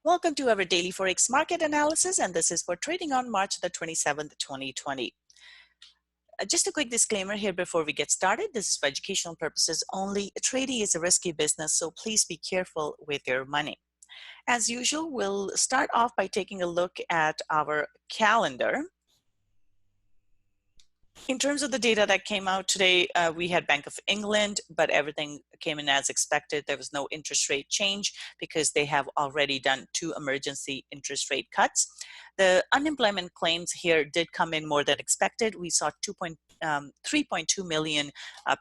Welcome to our daily Forex market analysis, and this is for trading on March the 27th, 2020. Just a quick disclaimer here before we get started. This is for educational purposes only. Trading is a risky business, so please be careful with your money. As usual, we'll start off by taking a look at our calendar. In terms of the data that came out today, we had Bank of England, but everything came in as expected. There was no interest rate change because they have already done 2 emergency interest rate cuts. The unemployment claims here did come in more than expected. We saw 3.2 million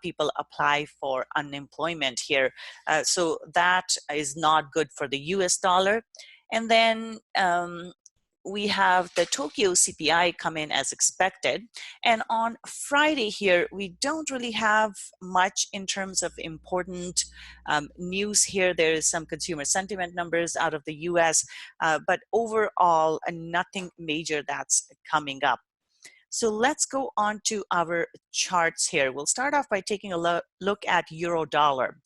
people apply for unemployment here. So that is not good for the US dollar. And then we have the Tokyo CPI come in as expected. And on Friday here, we don't really have much in terms of important news here. There is some consumer sentiment numbers out of the US, but overall, nothing major that's coming up. So let's go on to our charts here. We'll start off by taking a look at euro dollar.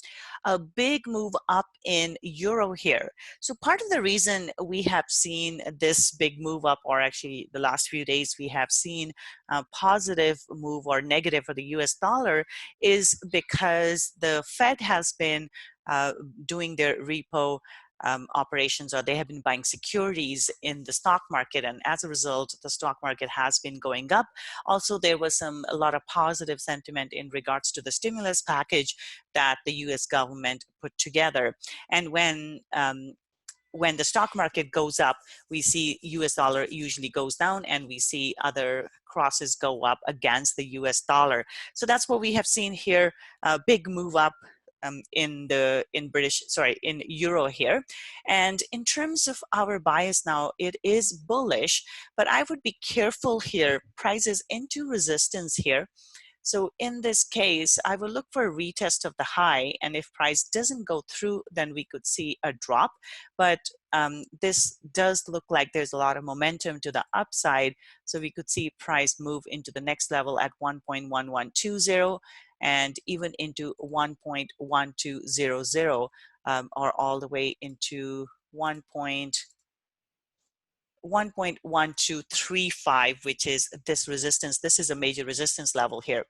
A big move up in euro here. So part of the reason we have seen this big move up, or actually the last few days we have seen a positive move or negative for the US dollar, is because the Fed has been doing their repo operations, or they have been buying securities in the stock market, and as a result the stock market has been going up. Also, there was a lot of positive sentiment in regards to the stimulus package that the US government put together. And when the stock market goes up, we see US dollar usually goes down, and we see other crosses go up against the US dollar. So that's what we have seen here, a big move up in euro here. And in terms of our bias now, it is bullish, but I would be careful here. Price is into resistance here. So in this case, I will look for a retest of the high, and if price doesn't go through, then we could see a drop. But this does look like there's a lot of momentum to the upside, so we could see price move into the next level at 1.1120 and even into 1.1200, or all the way into 1.1235, which is this resistance. This is a major resistance level here.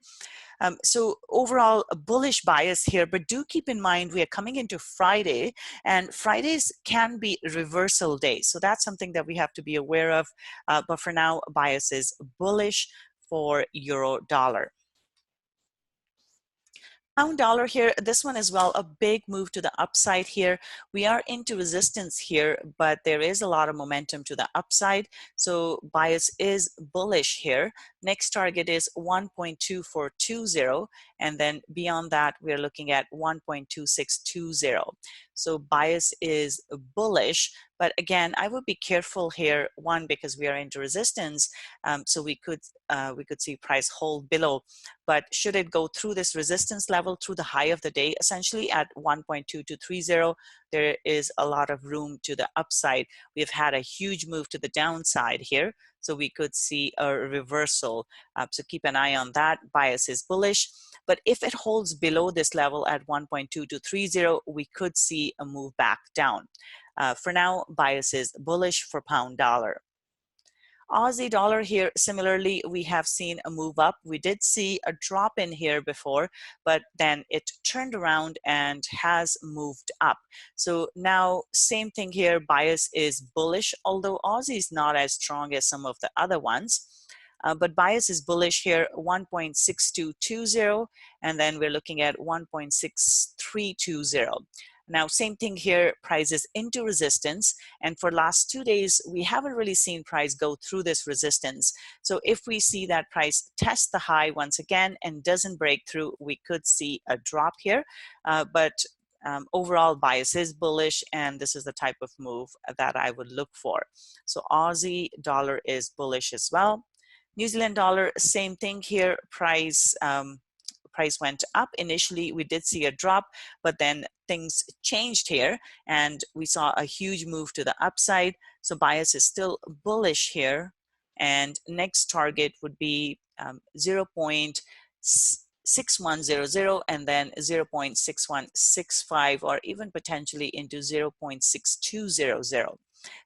So overall, a bullish bias here, but do keep in mind we are coming into Friday, and Fridays can be reversal days. So that's something that we have to be aware of. But for now, bias is bullish for euro dollar. Pound dollar here, this one as well, a big move to the upside here. We are into resistance here, but there is a lot of momentum to the upside. So bias is bullish here. Next target is 1.2420, and then beyond that, we're looking at 1.2620. So bias is bullish, but again, I would be careful here. One, because we are into resistance, so we could see price hold below. But should it go through this resistance level, through the high of the day, essentially at 1.2230, there is a lot of room to the upside. We've had a huge move to the downside here, so we could see a reversal. So keep an eye on that. Bias is bullish. But if it holds below this level at 1.2230, we could see a move back down. For now, bias is bullish for pound dollar. Aussie dollar here, similarly, we have seen a move up. We did see a drop in here before, but then it turned around and has moved up. So now, same thing here, bias is bullish, although Aussie is not as strong as some of the other ones. But bias is bullish here, 1.6220, and then we're looking at 1.6320. Now, same thing here, price is into resistance, and for last 2 days, we haven't really seen price go through this resistance. So if we see that price test the high once again and doesn't break through, we could see a drop here. Overall, bias is bullish, and this is the type of move that I would look for. So Aussie dollar is bullish as well. New Zealand dollar, same thing here, price went up. Initially, we did see a drop, but then things changed here, and we saw a huge move to the upside. So bias is still bullish here, and next target would be 0.6100, and then 0.6165, or even potentially into 0.6200.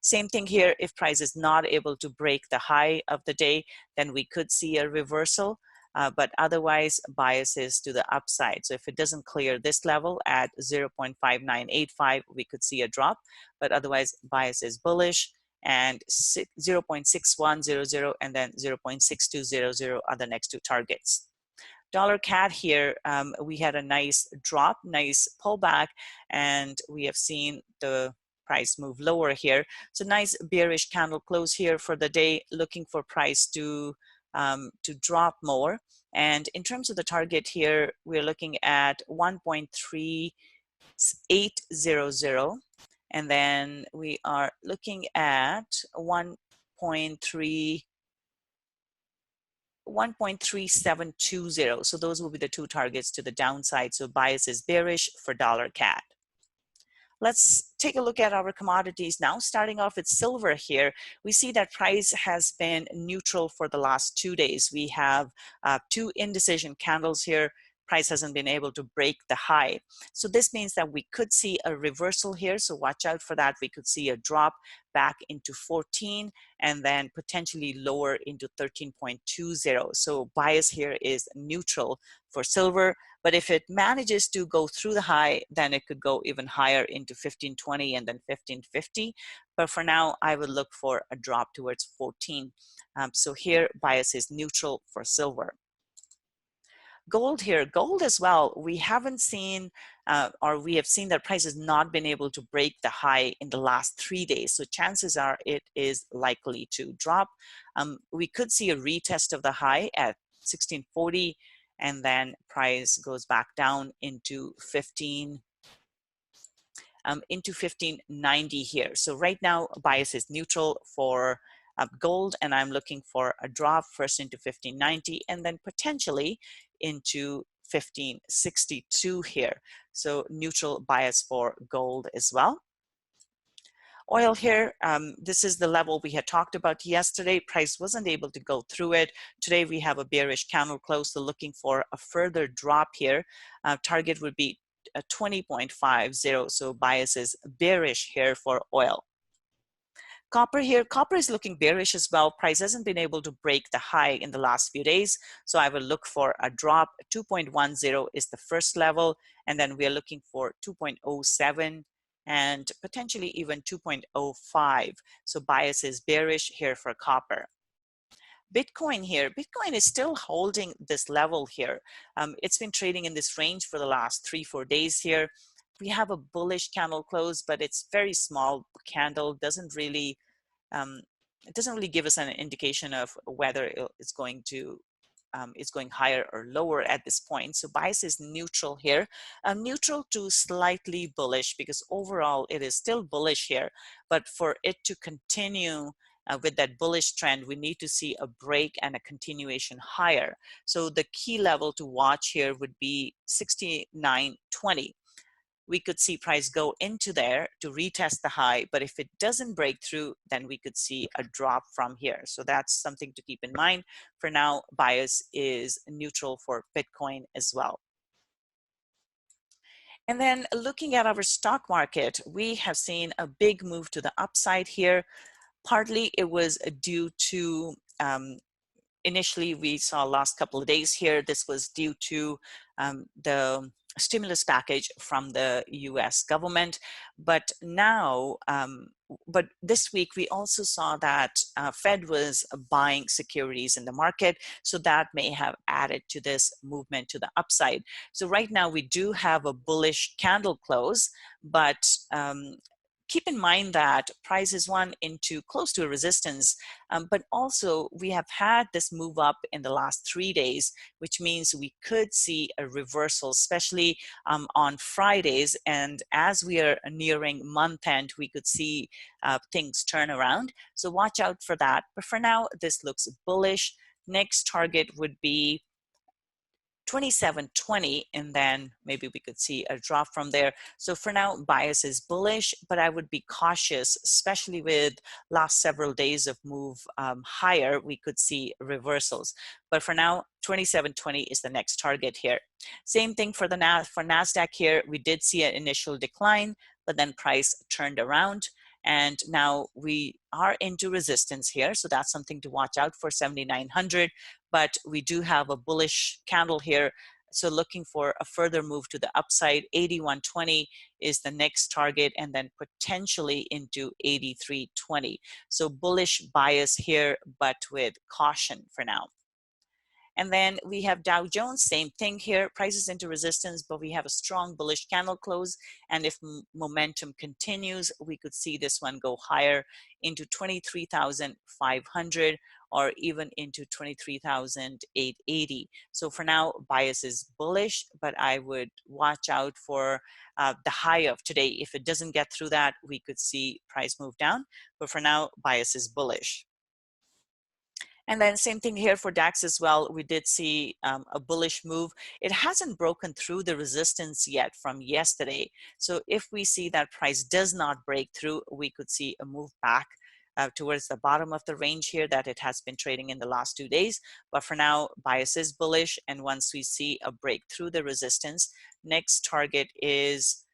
Same thing here, if price is not able to break the high of the day, then we could see a reversal. But otherwise, bias is to the upside. So if it doesn't clear this level at 0.5985, we could see a drop. But otherwise, bias is bullish, and 0.6100 and then 0.6200 are the next two targets. Dollar CAD here, we had a nice drop, nice pullback, and we have seen the price move lower here. So nice bearish candle close here for the day, looking for price to drop more. And in terms of the target here, we're looking at 1.3800, and then we are looking at 1.3720. So those will be the two targets to the downside. So bias is bearish for dollar CAD. Let's take a look at our commodities now. Starting off with silver here, we see that price has been neutral for the last 2 days. We have two indecision candles here. Price hasn't been able to break the high. So this means that we could see a reversal here. So watch out for that. We could see a drop back into 14 and then potentially lower into 13.20. So bias here is neutral for silver. But if it manages to go through the high, then it could go even higher into 1520 and then 1550. But for now, I would look for a drop towards 14. So here, bias is neutral for silver. Gold here, gold as well, we haven't seen or we have seen that price has not been able to break the high in the last 3 days. So chances are it is likely to drop. We could see a retest of the high at 1640, and then price goes back down into 1590 here. So right now bias is neutral for gold, and I'm looking for a drop first into 1590 and then potentially into 1562 here. So neutral bias for gold as well. Oil here, this is the level we had talked about yesterday. Price wasn't able to go through it. Today we have a bearish candle close, so looking for a further drop here. Target would be 20.50, so bias is bearish here for oil. Copper here, copper is looking bearish as well. Price hasn't been able to break the high in the last few days. So I will look for a drop. 2.10 is the first level. And then we are looking for 2.07 and potentially even 2.05. So bias is bearish here for copper. Bitcoin here, Bitcoin is still holding this level here. It's been trading in this range for the last 3-4 days here. We have a bullish candle close, but it's very small candle. It doesn't really give us an indication of whether it's going higher or lower at this point. So bias is neutral here, neutral to slightly bullish, because overall it is still bullish here. But for it to continue with that bullish trend, we need to see a break and a continuation higher. So the key level to watch here would be 69.20. We could see price go into there to retest the high, but if it doesn't break through, then we could see a drop from here. So that's something to keep in mind. For now, bias is neutral for Bitcoin as well. And then looking at our stock market, we have seen a big move to the upside here. Partly it was due to initially we saw last couple of days here, this was due to the stimulus package from the US government. But now, but this week we also saw that Fed was buying securities in the market. So that may have added to this movement to the upside. So right now we do have a bullish candle close, but keep in mind that price is close to a resistance, but also we have had this move up in the last 3 days, which means we could see a reversal, especially on Fridays. And as we are nearing month end, we could see things turn around. So watch out for that. But for now, this looks bullish. Next target would be 27.20, and then maybe we could see a drop from there. So for now, bias is bullish, but I would be cautious, especially with last several days of move higher, we could see reversals. But for now, 27.20 is the next target here. Same thing for Nasdaq here. We did see an initial decline, but then price turned around. And now we are into resistance here, so that's something to watch out for, 7,900. But we do have a bullish candle here, so looking for a further move to the upside. 81.20 is the next target, and then potentially into 83.20. So bullish bias here, but with caution for now. And then we have Dow Jones, same thing here, prices into resistance, but we have a strong bullish candle close. And if momentum continues, we could see this one go higher into 23,500 or even into 23,880. So for now, bias is bullish, but I would watch out for the high of today. If it doesn't get through that, we could see price move down. But for now, bias is bullish. And then same thing here for DAX as well. We did see a bullish move. It hasn't broken through the resistance yet from yesterday. So if we see that price does not break through, we could see a move back towards the bottom of the range here that it has been trading in the last 2 days. But for now, bias is bullish. And once we see a break through the resistance, next target is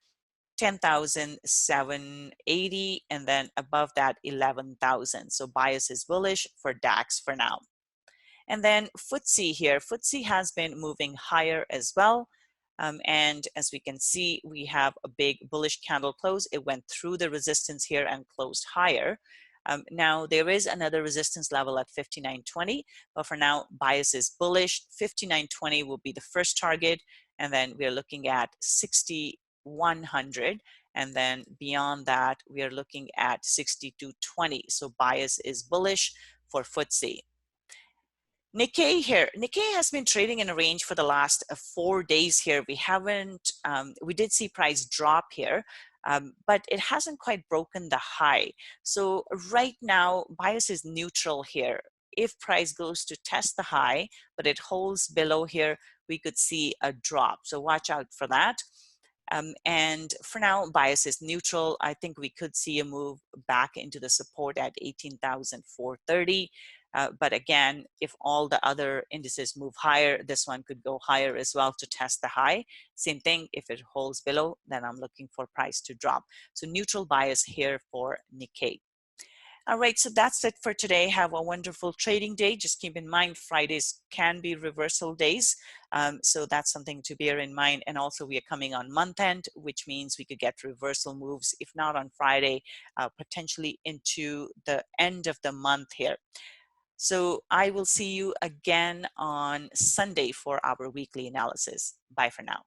10,780, and then above that 11,000. So bias is bullish for DAX for now. And then FTSE here, FTSE has been moving higher as well. And as we can see, we have a big bullish candle close. It went through the resistance here and closed higher. Now there is another resistance level at 59.20, but for now bias is bullish. 59.20 will be the first target, and then we're looking at 60.100, and then beyond that we are looking at 62.20. So bias is bullish for FTSE. Nikkei here, Nikkei has been trading in a range for the last 4 days here. We did see price drop here, but it hasn't quite broken the high. So right now bias is neutral here. If price goes to test the high, but it holds below here, we could see a drop. So watch out for that. And for now, bias is neutral. I think we could see a move back into the support at 18,430. But again, if all the other indices move higher, this one could go higher as well to test the high. Same thing, if it holds below, then I'm looking for price to drop. So neutral bias here for Nikkei. All right, so that's it for today. Have a wonderful trading day. Just keep in mind, Fridays can be reversal days. So that's something to bear in mind. And also we are coming on month end, which means we could get reversal moves, if not on Friday, potentially into the end of the month here. So I will see you again on Sunday for our weekly analysis. Bye for now.